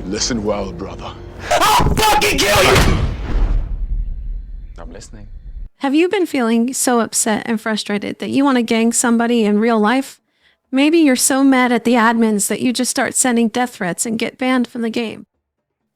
Listen well, brother. I'll fucking kill you! I'm listening. Have you been feeling so upset and frustrated that you want to gang somebody in real life? Maybe you're so mad at the admins that you just start sending death threats and get banned from the game.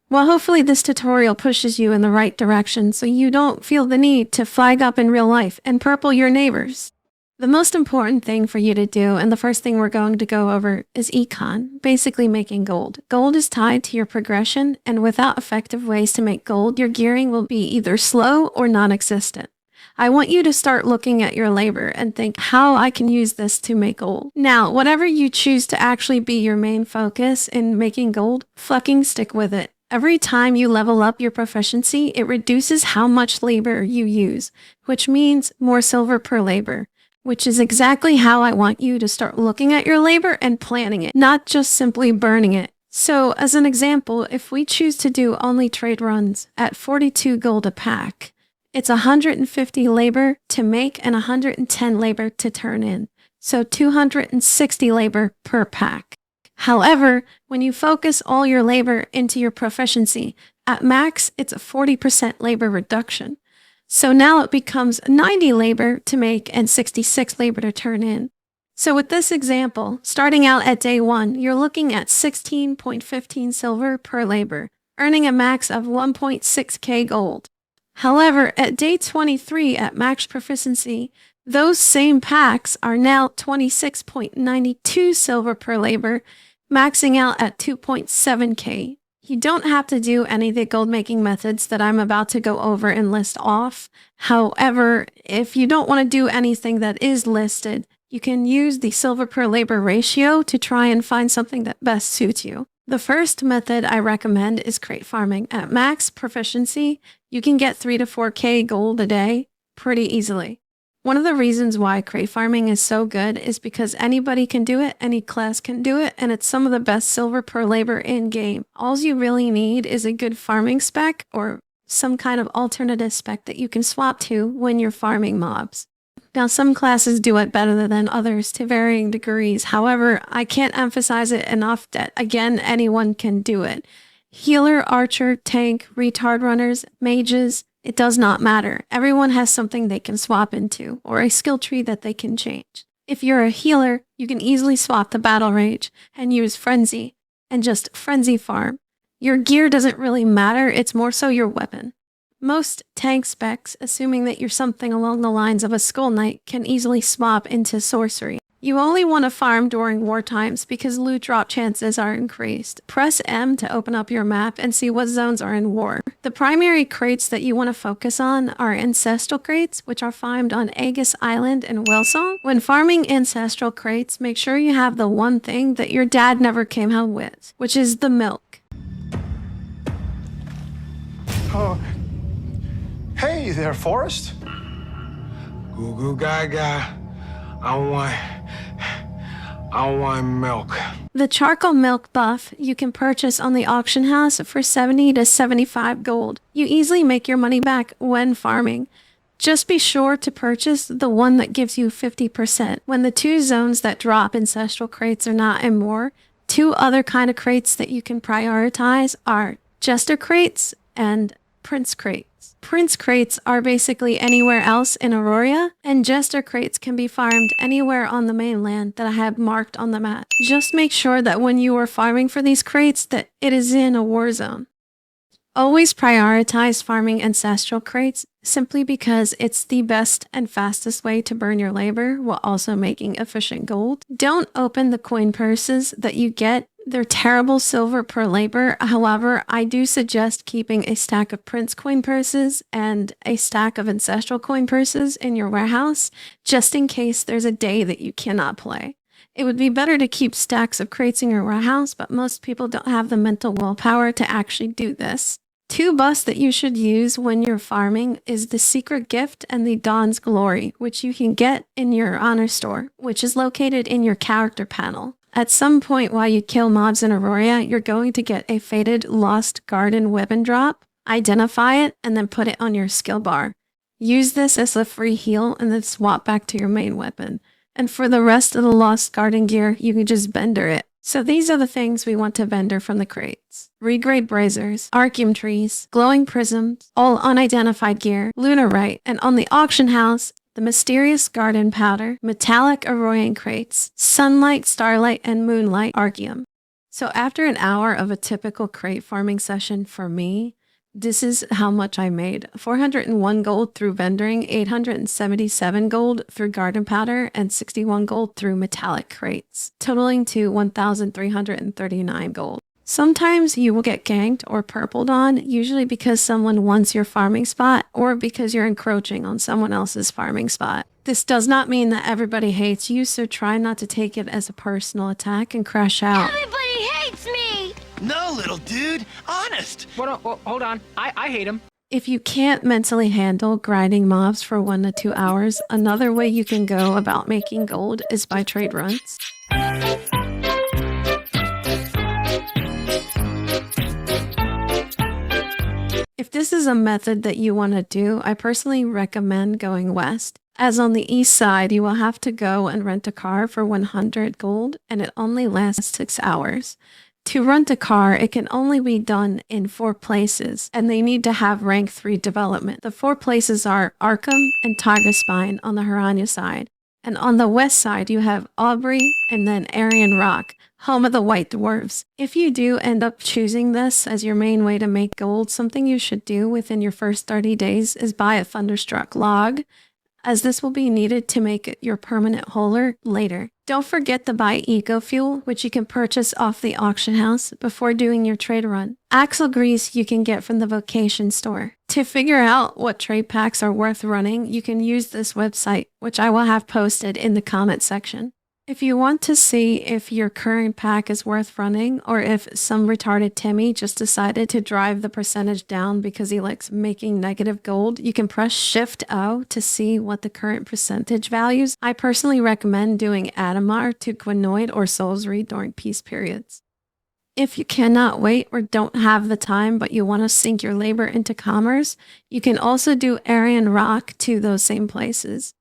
Well, hopefully this tutorial pushes you in the right direction so you don't feel the need to flag up in real life and purple your neighbors. The most important thing for you to do, and the first thing we're going to go over, is Econ, basically making gold. Gold is tied to your progression, and without effective ways to make gold, your gearing will be either slow or non-existent. I want you to start looking at your labor and think how I can use this to make gold. Now, whatever you choose to actually be your main focus in making gold, fucking stick with it. Every time you level up your proficiency, it reduces how much labor you use, which means more silver per labor, which is exactly how I want you to start looking at your labor and planning it, not just simply burning it. So, as an example, if we choose to do only trade runs at 42 gold a pack, it's 150 labor to make and 110 labor to turn in, so 260 labor per pack. However, when you focus all your labor into your proficiency, at max, it's a 40% labor reduction. So now it becomes 90 labor to make and 66 labor to turn in. So with this example, starting out at day 1, you're looking at 16.15 silver per labor, earning a max of 1.6k gold. However, at day 23 at max proficiency, those same packs are now 26.92 silver per labor, maxing out at 2.7k. You don't have to do any of the gold making methods that I'm about to go over and list off. However, if you don't want to do anything that is listed, you can use the silver per labor ratio to try and find something that best suits you. The first method I recommend is crate farming. At max proficiency, you can get 3 to 4k gold a day pretty easily. One of the reasons why crate farming is so good is because anybody can do it, any class can do it, and it's some of the best silver per labor in game. All you really need is a good farming spec or some kind of alternative spec that you can swap to when you're farming mobs. Now, some classes do it better than others to varying degrees. However, I can't emphasize it enough that, again, anyone can do it. Healer, archer, tank, retard runners, mages, it does not matter. Everyone has something they can swap into, or a skill tree that they can change. If you're a healer, you can easily swap the battle rage and use frenzy, and just frenzy farm. Your gear doesn't really matter, it's more so your weapon. Most tank specs, assuming that you're something along the lines of a Skull Knight, can easily swap into sorcery. You only want to farm during war times because loot drop chances are increased. Press M to open up your map and see what zones are in war. The primary crates that you want to focus on are ancestral crates, which are farmed on Aegis Island and Wellsong. When farming ancestral crates, make sure you have the one thing that your dad never came home with, which is the milk. Oh. Hey there, Forrest. Goo goo gaga. I want milk. The charcoal milk buff you can purchase on the auction house for 70 to 75 gold. You easily make your money back when farming. Just be sure to purchase the one that gives you 50%. When the 2 zones that drop ancestral crates are not in war, 2 other kind of crates that you can prioritize are Jester crates and Prince crates. Prince crates are basically anywhere else in Aurora, and Jester crates can be farmed anywhere on the mainland that I have marked on the map. Just make sure that when you are farming for these crates that it is in a war zone. Always prioritize farming ancestral crates simply because it's the best and fastest way to burn your labor while also making efficient gold. Don't open the coin purses that you get. They're terrible silver per labor. However, I do suggest keeping a stack of Prince coin purses and a stack of ancestral coin purses in your warehouse, just in case there's a day that you cannot play. It would be better to keep stacks of crates in your warehouse, but most people don't have the mental willpower to actually do this. 2 buffs that you should use when you're farming is the Secret Gift and the Dawn's Glory, which you can get in your honor store, which is located in your character panel. At some point while you kill mobs in Aurora, you're going to get a faded Lost Garden weapon drop. Identify it and then put it on your skill bar. Use this as a free heal and then swap back to your main weapon. And for the rest of the Lost Garden gear, you can just bender it. So these are the things we want to vendor from the crates. Regrade brazers, archium trees, glowing prisms, all unidentified gear, lunarite, and on the auction house, the mysterious garden powder, metallic Aroyan crates, sunlight, starlight, and moonlight archium. So after an hour of a typical crate farming session for me, this is how much I made. 401 gold through vendoring, 877 gold through garden powder, and 61 gold through metallic crates, totaling to 1,339 gold. Sometimes you will get ganked or purpled on, usually because someone wants your farming spot or because you're encroaching on someone else's farming spot. This does not mean that everybody hates you, so try not to take it as a personal attack and crash out. Everybody hates me! No, little dude. Honest. Hold on. I hate him. If you can't mentally handle grinding mobs for 1 to 2 hours, another way you can go about making gold is by trade runs. If this is a method that you want to do, I personally recommend going west. As on the east side, you will have to go and rent a car for 100 gold, and it only lasts 6 hours. To rent a car, it can only be done in 4 places, and they need to have rank 3 development. The 4 places are Arkham and Tigerspine on the Harania side. And on the west side, you have Aubrey and then Aryan Rock, home of the White Dwarves. If you do end up choosing this as your main way to make gold, something you should do within your first 30 days is buy a Thunderstruck log, as this will be needed to make it your permanent holer later. Don't forget to buy Eco Fuel, which you can purchase off the auction house before doing your trade run. Axle grease you can get from the vocation store. To figure out what trade packs are worth running, you can use this website, which I will have posted in the comment section. If you want to see if your current pack is worth running, or if some retarded Timmy just decided to drive the percentage down because he likes making negative gold, you can press Shift-O to see what the current percentage values. I personally recommend doing Adamar to Gwenoid or Soulsreed during peace periods. If you cannot wait or don't have the time but you want to sink your labor into commerce, you can also do Aryan Rock to those same places.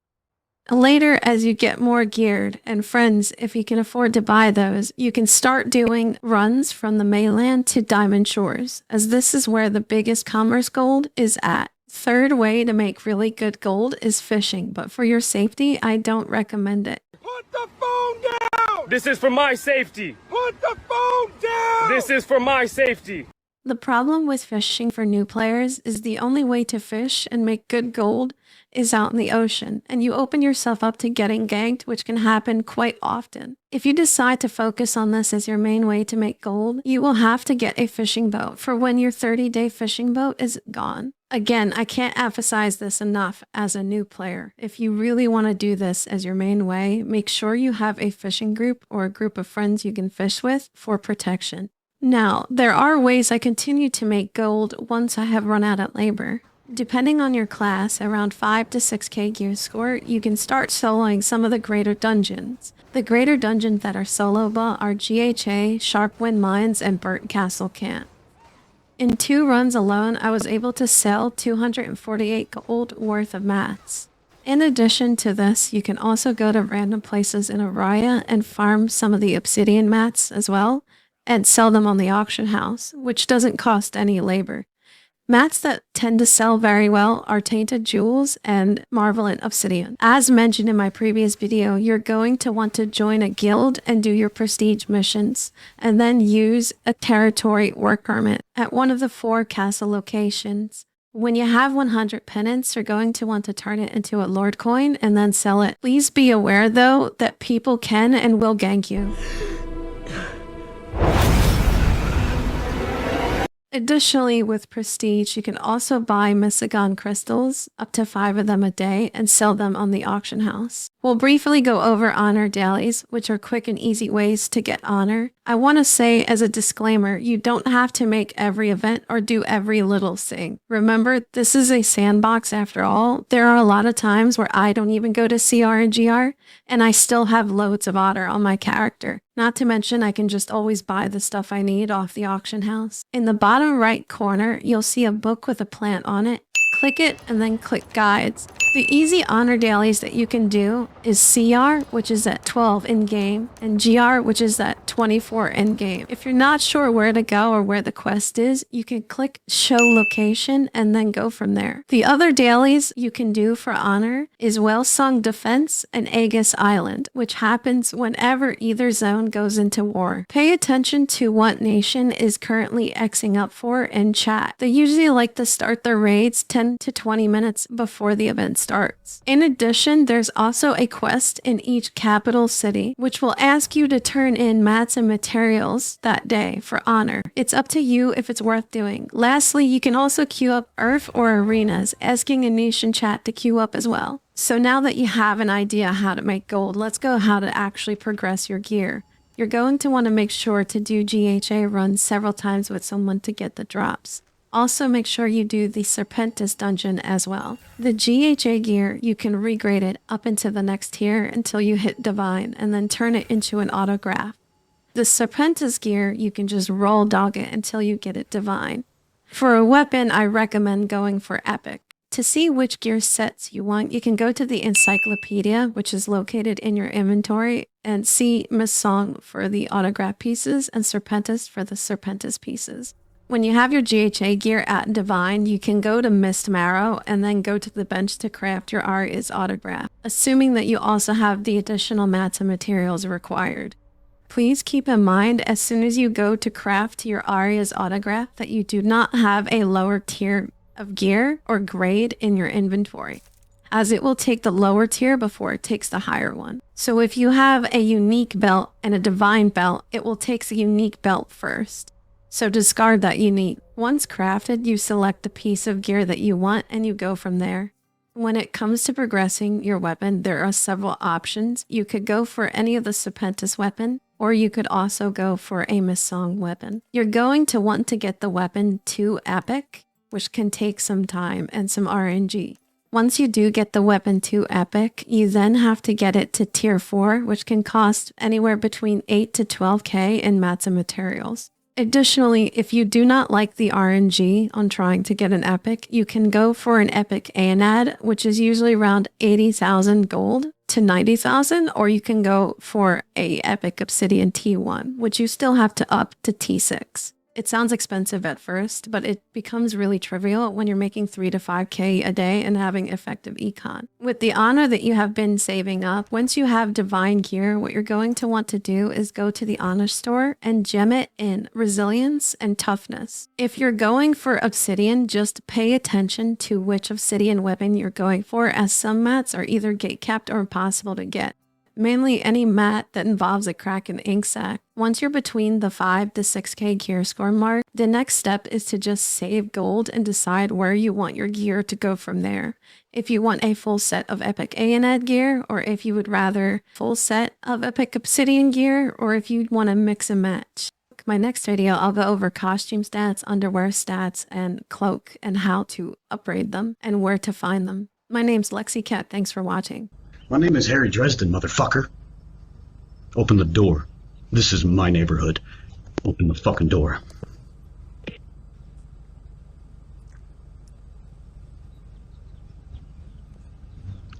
Later, as you get more geared, and friends, if you can afford to buy those, you can start doing runs from the mainland to Diamond Shores, as this is where the biggest commerce gold is at. Third way to make really good gold is fishing, but for your safety, I don't recommend it. Put the phone down! This is for my safety. Put the phone down! This is for my safety. The problem with fishing for new players is the only way to fish and make good gold is out in the ocean, and you open yourself up to getting ganked, which can happen quite often. If you decide to focus on this as your main way to make gold, you will have to get a fishing boat for when your 30-day fishing boat is gone. Again, I can't emphasize this enough as a new player. If you really want to do this as your main way, make sure you have a fishing group or a group of friends you can fish with for protection. Now, there are ways I continue to make gold once I have run out of labor. Depending on your class, around 5 to 6k gear score, you can start soloing some of the greater dungeons. The greater dungeons that are soloable are GHA, Sharpwind Mines, and Burnt Castle Camp. In 2 runs alone, I was able to sell 248 gold worth of mats. In addition to this, you can also go to random places in Araya and farm some of the obsidian mats as well, and sell them on the auction house, which doesn't cost any labor. Mats that tend to sell very well are Tainted Jewels and Marvelent Obsidian. As mentioned in my previous video, you're going to want to join a guild and do your prestige missions, and then use a territory work permit at one of the 4 castle locations. When you have 100 penance, you're going to want to turn it into a Lord coin and then sell it. Please be aware though that people can and will gank you. Additionally, with Prestige, you can also buy Misagon crystals, up to 5 of them a day, and sell them on the auction house. We'll briefly go over honor dailies, which are quick and easy ways to get honor. I want to say as a disclaimer, you don't have to make every event or do every little thing. Remember, this is a sandbox after all. There are a lot of times where I don't even go to CR and GR, and I still have loads of honor on my character. Not to mention, I can just always buy the stuff I need off the auction house. In the bottom right corner, you'll see a book with a plant on it. Click it and then click guides. The easy honor dailies that you can do is CR, which is at 12 in-game, and GR, which is at 24 in-game. If you're not sure where to go or where the quest is, you can click show location and then go from there. The other dailies you can do for honor is Wellsong Defense and Aegis Island, which happens whenever either zone goes into war. Pay attention to what nation is currently Xing up for in chat. They usually like to start their raids 10 to 20 minutes before the event starts. In addition, there's also a quest in each capital city, which will ask you to turn in mats and materials that day for honor. It's up to you if it's worth doing. Lastly, you can also queue up Earth or arenas, asking a nation chat to queue up as well. So now that you have an idea how to make gold, let's go how to actually progress your gear. You're going to want to make sure to do GHA runs several times with someone to get the drops. Also make sure you do the Serpentis dungeon as well. The GHA gear, you can regrade it up into the next tier until you hit Divine and then turn it into an autograph. The Serpentis gear, you can just roll dog it until you get it Divine. For a weapon, I recommend going for Epic. To see which gear sets you want, you can go to the encyclopedia, which is located in your inventory, and see Miss Song for the autograph pieces and Serpentis for the Serpentis pieces. When you have your GHA gear at Divine, you can go to Mist Marrow and then go to the bench to craft your Aria's autograph, assuming that you also have the additional mats and materials required. Please keep in mind as soon as you go to craft your Aria's autograph that you do not have a lower tier of gear or grade in your inventory, as it will take the lower tier before it takes the higher one. So if you have a unique belt and a divine belt, it will take the unique belt first. So discard that unique. Once crafted, you select the piece of gear that you want and you go from there. When it comes to progressing your weapon, there are several options. You could go for any of the Serpentis weapon, or you could also go for a Miss Song weapon. You're going to want to get the weapon to Epic, which can take some time and some RNG. Once you do get the weapon to Epic, you then have to get it to Tier 4, which can cost anywhere between 8 to 12k in mats and materials. Additionally, if you do not like the RNG on trying to get an Epic, you can go for an Epic ANAD, which is usually around 80,000 gold to 90,000, or you can go for a Epic Obsidian T1, which you still have to up to T6. It sounds expensive at first, but it becomes really trivial when you're making 3 to 5k a day and having effective econ. With the honor that you have been saving up, once you have divine gear, what you're going to want to do is go to the honor store and gem it in resilience and toughness. If you're going for obsidian, just pay attention to which obsidian weapon you're going for, as some mats are either gate capped or impossible to get. Mainly any mat that involves a Kraken ink sac. Once you're between the 5 to 6k gear score mark, the next step is to just save gold and decide where you want your gear to go from there. If you want a full set of Epic ANAD gear, or if you would rather full set of Epic Obsidian gear, or if you'd want to mix and match. My next video, I'll go over costume stats, underwear stats, and cloak, and how to upgrade them, and where to find them. My name's Lexi Cat, thanks for watching. My name is Harry Dresden, motherfucker. Open the door. This is my neighborhood. Open the fucking door.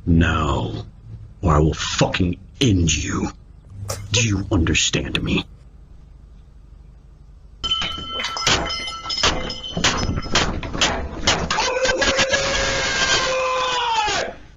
Now, or I will fucking end you. Do you understand me?